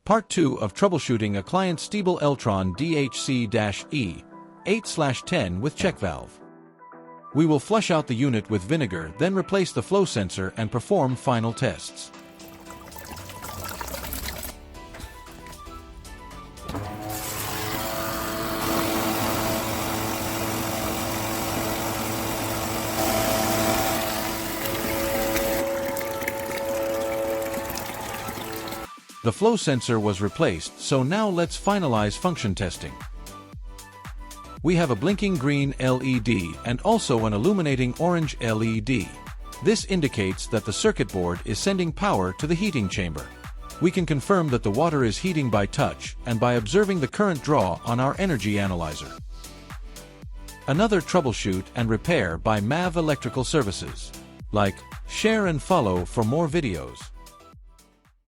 Part 2 of troubleshooting a client Stiebel Eltron DHC-E 8/10 with check valve. We will flush out the unit with vinegar, then replace the flow sensor and perform final tests. The flow sensor was replaced, so now let's finalize function testing. We have a blinking green LED and also an illuminating orange LED. This indicates that the circuit board is sending power to the heating chamber. We can confirm that the water is heating by touch and by observing the current draw on our energy analyzer. Another troubleshoot and repair by MAV Electrical Services. Like, share and follow for more videos.